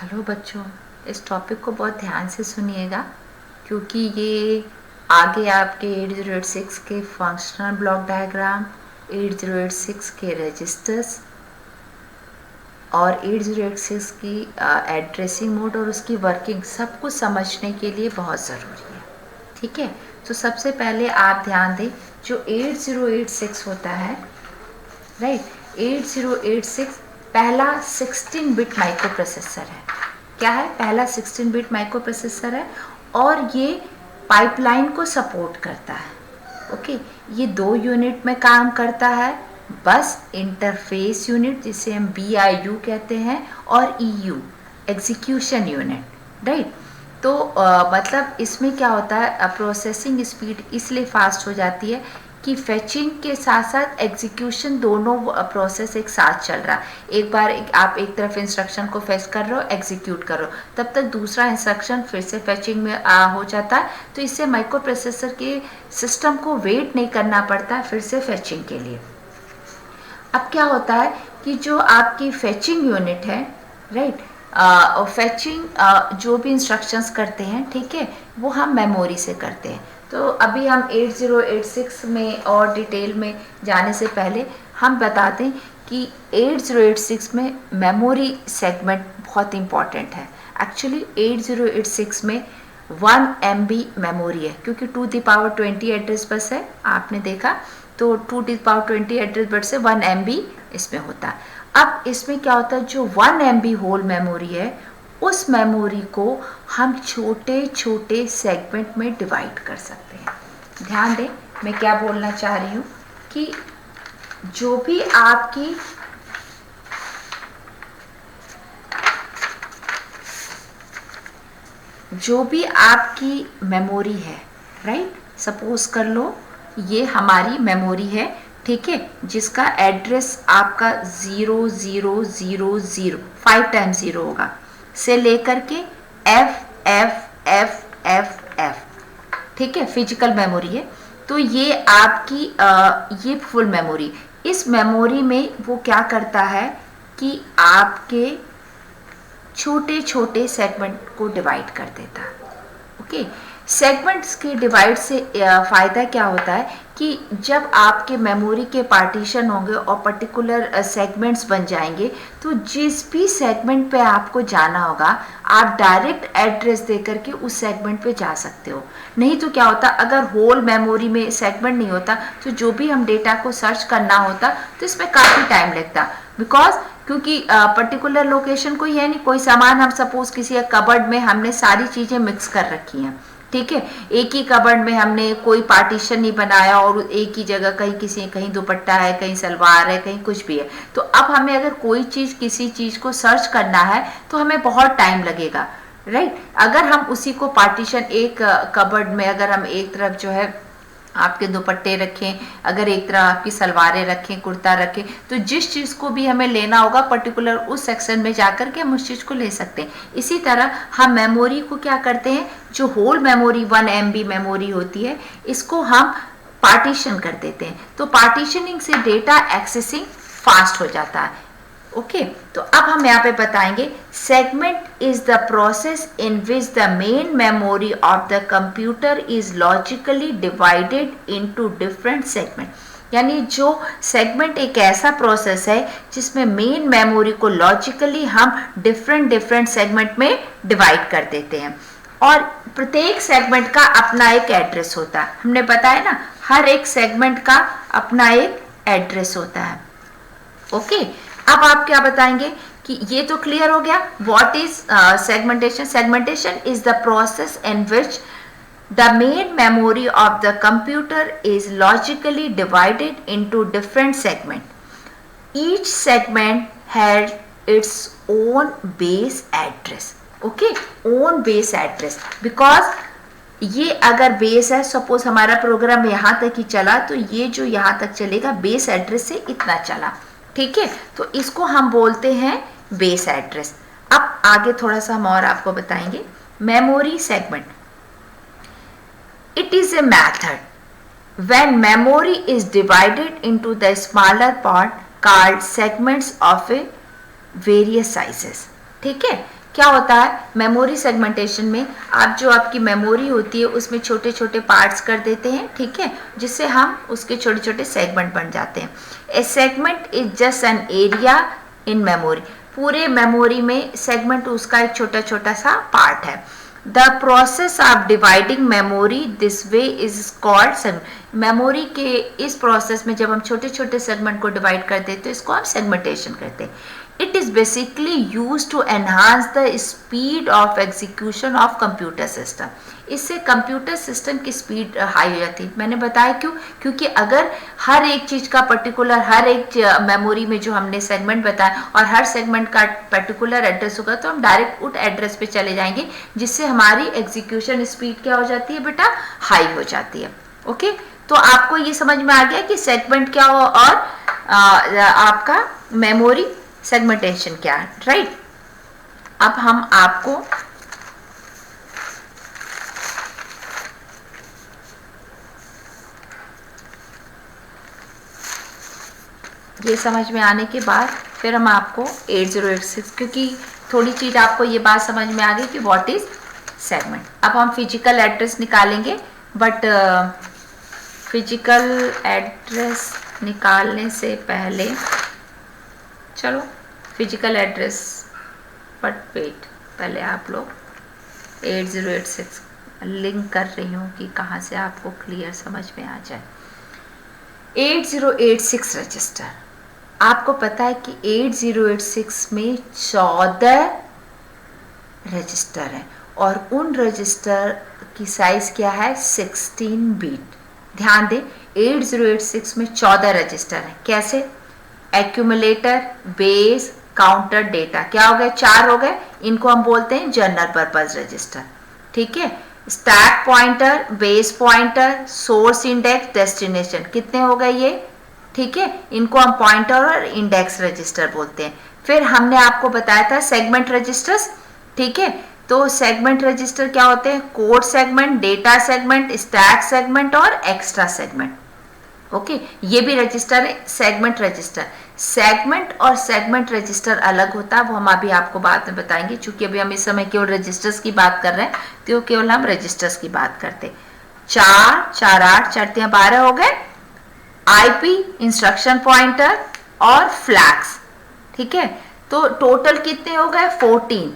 Hello बच्चों, इस topic को बहुत ध्यान से सुनिएगा क्योंकि ये आगे आपके 8086 के फंक्शनल ब्लॉक डायग्राम, 8086 के रजिस्टर्स और 8086 की एड्रेसिंग मोड और उसकी वर्किंग सब कुछ समझने के लिए बहुत ज़रूरी है। ठीक है, तो सबसे पहले आप ध्यान दें, जो 8086 होता है, राइट, 8086 पहला 16 बिट माइक्रो प्रोसेसर है। क्या है? पहला 16 बिट माइक्रो प्रोसेसर है और ये पाइपलाइन को सपोर्ट करता है। ओके, ये दो यूनिट में काम करता है, बस इंटरफेस यूनिट जिसे हम BIU कहते हैं और EU एग्जीक्यूशन यूनिट, राइट। तो मतलब इसमें क्या होता है, प्रोसेसिंग स्पीड इसलिए फास्ट हो जाती है कि फेचिंग के साथ साथ एग्जीक्यूशन दोनों प्रोसेस एक साथ चल रहा है। एक बार आप एक तरफ इंस्ट्रक्शन को फेच कर रहे हो, एग्जीक्यूट कर रहे हो, तब तक दूसरा इंस्ट्रक्शन फिर से फेचिंग में हो जाता है। तो इससे माइक्रो प्रोसेसर के सिस्टम को वेट नहीं करना पड़ता है फिर से फेचिंग के लिए। अब क्या होता है कि जो आपकी फेचिंग यूनिट है, राइट, और फेचिंग जो भी इंस्ट्रक्शंस करते हैं, ठीक है, वो हम मेमोरी से करते हैं। तो अभी हम 8086 में और डिटेल में जाने से पहले हम बता दें कि 8086 में मेमोरी सेगमेंट बहुत इम्पॉर्टेंट है। एक्चुअली 8086 में 1 MB मेमोरी है क्योंकि 2 द पावर 20 एड्रेस बस है, आपने देखा, तो 2 द पावर 20 एड्रेस बस से 1 MB इसमें होता है। अब इसमें क्या होता है, जो 1 MB होल मेमोरी है उस मेमोरी को हम छोटे छोटे सेगमेंट में डिवाइड कर सकते हैं। ध्यान दें, मैं क्या बोलना चाह रही हूँ कि जो भी आपकी मेमोरी है, राइट, सपोज कर लो ये हमारी मेमोरी है, ठीक है, जिसका एड्रेस आपका 0000 5 टाइम्स 0 होगा से लेकर के FFFFF, ठीक है, फिजिकल मेमोरी है। तो ये आपकी ये फुल मेमोरी, इस मेमोरी में वो क्या करता है कि आपके छोटे छोटे सेगमेंट को डिवाइड कर देता है। ओके, सेगमेंट्स के डिवाइड से फ़ायदा क्या होता है कि जब आपके मेमोरी के पार्टीशन होंगे और पर्टिकुलर सेगमेंट्स बन जाएंगे, तो जिस भी सेगमेंट पे आपको जाना होगा आप डायरेक्ट एड्रेस दे करके उस सेगमेंट पे जा सकते हो। नहीं तो क्या होता, अगर होल मेमोरी में सेगमेंट नहीं होता तो जो भी हम डेटा को सर्च करना होता तो इसमें काफ़ी टाइम लगता, बिकॉज क्योंकि पर्टिकुलर लोकेशन कोई है नहीं, कोई सामान हम सपोज किसी कबर्ड में हमने सारी चीज़ें मिक्स कर रखी हैं, ठीक है, एक ही कबर्ड में हमने कोई पार्टीशन नहीं बनाया और एक ही जगह कहीं दुपट्टा है, कहीं सलवार है, कहीं कुछ भी है। तो अब हमें अगर कोई चीज़ किसी चीज़ को सर्च करना है तो हमें बहुत टाइम लगेगा, राइट। अगर हम उसी को पार्टीशन एक कबर्ड में अगर हम एक तरफ जो है आपके दुपट्टे रखें, अगर एक तरह आपकी सलवारें रखें, कुर्ता रखें, तो जिस चीज़ को भी हमें लेना होगा पर्टिकुलर उस सेक्शन में जाकर के हम उस चीज़ को ले सकते हैं। इसी तरह हम मेमोरी को क्या करते हैं, जो होल मेमोरी 1 MB मेमोरी होती है, इसको हम पार्टीशन कर देते हैं। तो पार्टीशनिंग से डेटा एक्सेसिंग फास्ट हो जाता है। ओके, तो अब हम यहाँ पे बताएंगे, segment is the process in which the main memory of the computer is logically divided into different segment. यानी जो सेगमेंट एक ऐसा प्रोसेस है जिसमें मेन मेमोरी को लॉजिकली हम डिफरेंट सेगमेंट में डिवाइड कर देते हैं और प्रत्येक सेगमेंट का अपना एक एड्रेस होता है। हमने बताया ना, हर एक सेगमेंट का अपना एक एड्रेस होता है। ओके, अब आप क्या बताएंगे कि ये तो क्लियर हो गया, what is segmentation. Segmentation is the process in which the main memory of the computer is logically divided into different segments. Each segment has its own base address. Okay, own base address, because ये अगर base है, suppose हमारा programme यहाँ तक ही चला तो ये जो यहाँ तक चलेगा बेस एड्रेस से इतना चला, ठीक है, तो इसको हम बोलते हैं बेस एड्रेस। अब आगे थोड़ा सा हम और आपको बताएंगे memory segment. It is a method when memory is divided into the smaller part called segments of a various sizes. ठीक है, क्या होता है मेमोरी सेगमेंटेशन में, आप जो आपकी मेमोरी होती है उसमें छोटे छोटे पार्ट्स कर देते हैं, ठीक है, जिससे हम उसके छोटे छोटे सेगमेंट बन जाते हैं। A segment is just an area in memory, पूरे मेमोरी में सेगमेंट उसका एक छोटा छोटा सा पार्ट है। The process of dividing memory this way is called segment. Memory के इस प्रोसेस में जब हम छोटे छोटे सेगमेंट को डिवाइड करते हैं तो इसको हम सेगमेंटेशन करते हैं। It is basically used to enhance the speed of execution of computer system. इससे कंप्यूटर सिस्टम की स्पीड हाई हो जाती है। मैंने बताया क्यों, क्योंकि अगर हर एक चीज़ का पर्टिकुलर, हर एक मेमोरी में जो हमने सेगमेंट बताया और हर सेगमेंट का पर्टिकुलर एड्रेस होगा तो हम डायरेक्ट उस एड्रेस पे चले जाएंगे, जिससे हमारी एग्जीक्यूशन स्पीड क्या हो जाती है बेटा, हाई हो जाती है। ओके, तो आपको ये समझ में आ गया कि सेगमेंट क्या हो और आपका मेमोरी सेगमेंटेशन क्या है, राइट। अब हम आपको ये समझ में आने के बाद फिर हम आपको 8086, क्योंकि थोड़ी चीज़ आपको ये बात समझ में आ गई कि व्हाट इज सेगमेंट। अब हम फिजिकल एड्रेस निकालेंगे, बट फिजिकल एड्रेस निकालने से पहले चलो फिजिकल एड्रेस, बट वेट, पहले आप लोग 8086 लिंक कर रही हूँ कि कहाँ से आपको क्लियर समझ में आ जाए। 8086 रजिस्टर, आपको पता है कि 8086 में 14 रजिस्टर हैं और उन रजिस्टर की साइज क्या है, 16 बिट। ध्यान दें, 8086 में 14 रजिस्टर हैं। कैसे? एक्यूमुलेटर, बेस, काउंटर, डेटा, क्या हो गए, 4 हो गए। इनको हम बोलते हैं जनरल पर्पस रजिस्टर, ठीक है। Stack pointer, base pointer, source index, destination, कितने हो गए ये, ठीक है। इनको हम पॉइंटर और इंडेक्स रजिस्टर बोलते हैं। फिर हमने आपको बताया था सेगमेंट रजिस्टर्स, ठीक है। तो सेगमेंट रजिस्टर क्या होते हैं, code segment, data segment, stack segment और एक्स्ट्रा सेगमेंट। ओके, ये भी रजिस्टर है सेगमेंट रजिस्टर। सेगमेंट और सेगमेंट रजिस्टर अलग होता है, वो हम अभी आपको बाद में बताएंगे। चूंकि अभी हम इस समय केवल रजिस्टर्स की बात कर रहे हैं तो केवल हम रजिस्टर्स की बात करते। 4 4 8 4 3 12 हो गए। आईपी, इंस्ट्रक्शन पॉइंटर और फ्लैग्स, ठीक है। तो टोटल कितने हो गए, 14,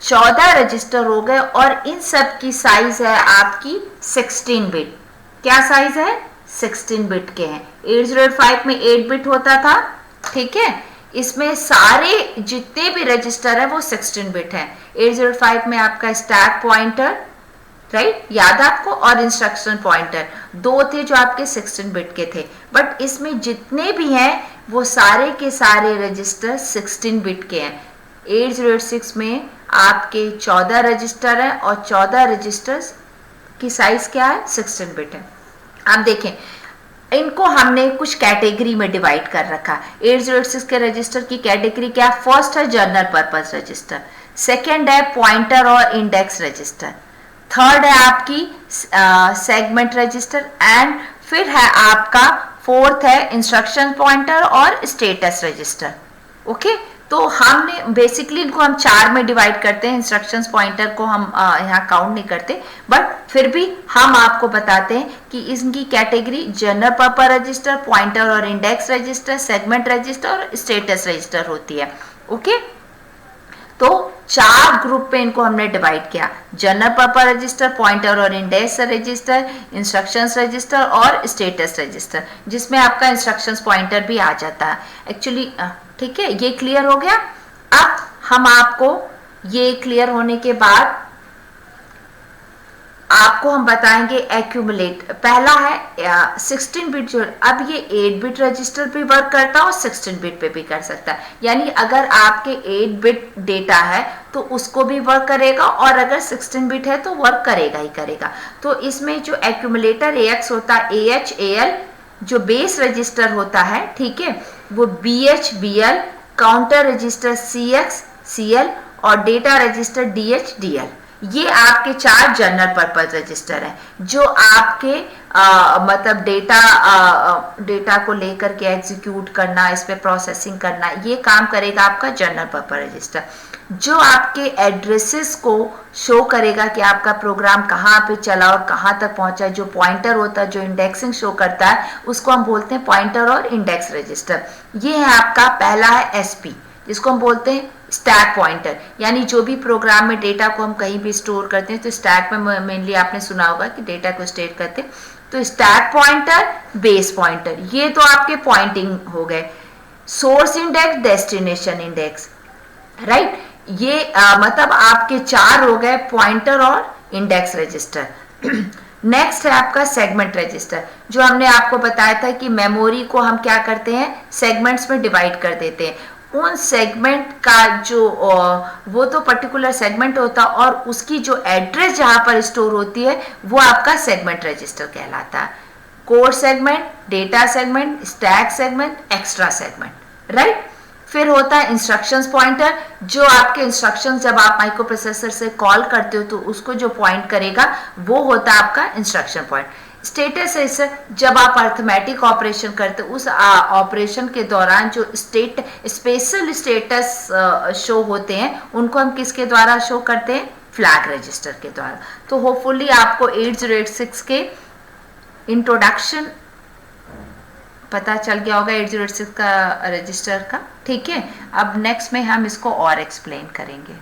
14 रजिस्टर हो गए और इन सब की साइज है आपकी 16 बिट। क्या साइज है, 16 बिट के हैं। 8085 में 8 बिट होता था, ठीक है। इसमें सारे जितने भी रजिस्टर है वो 16 बिट हैं। 8085 में आपका स्टैक पॉइंटर, राइट, याद आपको, और इंस्ट्रक्शन पॉइंटर, दो थे जो आपके 16 बिट के थे। बट इसमें जितने भी हैं वो सारे के सारे रजिस्टर 16 बिट के हैं। 8086 में आपके 14 रजिस्टर हैं और 14 रजिस्टर्स की साइज क्या है, 16 बिट है। आप देखें, इनको हमने कुछ कैटेगरी में डिवाइड कर रखा। 8086 के रजिस्टर की कैटेगरी क्या, फर्स्ट है जनरल पर्पस रजिस्टर, सेकंड है पॉइंटर और इंडेक्स रजिस्टर, थर्ड है आपकी सेगमेंट रजिस्टर, एंड फिर है आपका फोर्थ है इंस्ट्रक्शन पॉइंटर और स्टेटस रजिस्टर। ओके, तो हमने बेसिकली इनको हम 4 में डिवाइड करते हैं। इंस्ट्रक्शंस पॉइंटर को हम यहाँ काउंट नहीं करते, बट फिर भी हम आपको बताते हैं कि इनकी category general purpose register, pointer और इंडेक्स रजिस्टर, सेगमेंट रजिस्टर और स्टेटस रजिस्टर होती है। ओके, तो 4 ग्रुप पे इनको हमने डिवाइड किया, जनरल पर्पस रजिस्टर, पॉइंटर और इंडेक्स रजिस्टर, इंस्ट्रक्शंस रजिस्टर और स्टेटस रजिस्टर, जिसमें आपका इंस्ट्रक्शंस पॉइंटर भी आ जाता है एक्चुअली, ठीक है। ये क्लियर हो गया। अब हम आपको ये क्लियर होने के बाद आपको हम बताएंगे एक्यूमुलेट। पहला है 16 बिट, जो अब ये 8 बिट रजिस्टर पे वर्क करता है और 16 बिट पे भी कर सकता है। यानी अगर आपके 8 बिट डेटा है तो उसको भी वर्क करेगा, और अगर 16 बिट है तो वर्क करेगा ही करेगा। तो इसमें जो एक्यूमुलेटर AX होता है, AH AL, जो बेस रजिस्टर होता है, ठीक है, वो BH BL, counter register CX CL और डेटा रजिस्टर DH DL, ये आपके 4 जनरल पर्पज रजिस्टर हैं जो आपके मतलब डेटा को लेकर के एग्जीक्यूट करना, इस पे प्रोसेसिंग करना, ये काम करेगा आपका जनरल पर्पज रजिस्टर। जो आपके एड्रेसेस को शो करेगा कि आपका प्रोग्राम कहाँ पे चला और कहाँ तक पहुंचा, जो पॉइंटर होता है, जो इंडेक्सिंग शो करता है, उसको हम बोलते हैं पॉइंटर और इंडेक्स रजिस्टर। ये है आपका पहला है एसपी, जिसको हम बोलते हैं स्टैक पॉइंटर, यानी जो भी प्रोग्राम में डेटा को हम कहीं भी स्टोर करते हैं तो स्टैक में मेनली आपने सुना होगा कि डेटा को स्टोर करते हैं, तो स्टैक पॉइंटर, बेस पॉइंटर, ये तो आपके पॉइंटिंग हो गए। Source index, destination index, right, ये मतलब आपके 4 हो गए पॉइंटर और इंडेक्स रजिस्टर। नेक्स्ट है आपका सेगमेंट रजिस्टर, जो हमने आपको बताया था कि मेमोरी को हम क्या करते हैं, सेगमेंट्स में डिवाइड कर देते हैं। उन सेगमेंट का जो वो तो पर्टिकुलर सेगमेंट होता है और उसकी जो एड्रेस जहां पर स्टोर होती है वो आपका सेगमेंट रजिस्टर कहलाता है। Core segment, data segment, stack segment, extra segment, right. फिर होता है इंस्ट्रक्शंस पॉइंटर, जो आपके इंस्ट्रक्शंस जब आप माइक्रो प्रोसेसर से कॉल करते हो तो उसको जो पॉइंट करेगा वो होता है आपका इंस्ट्रक्शन पॉइंट। स्टेटस रजिस्टर, जब आप अर्थमेटिक ऑपरेशन करते हो उस ऑपरेशन के दौरान जो स्पेशल स्टेटस शो होते हैं उनको हम किसके द्वारा शो करते हैं, फ्लैग रजिस्टर के द्वारा। तो होपफुली आपको 8086 के इंट्रोडक्शन पता चल गया होगा, 8086 का रजिस्टर का, ठीक है। अब नेक्स्ट में हम इसको और एक्सप्लेन करेंगे।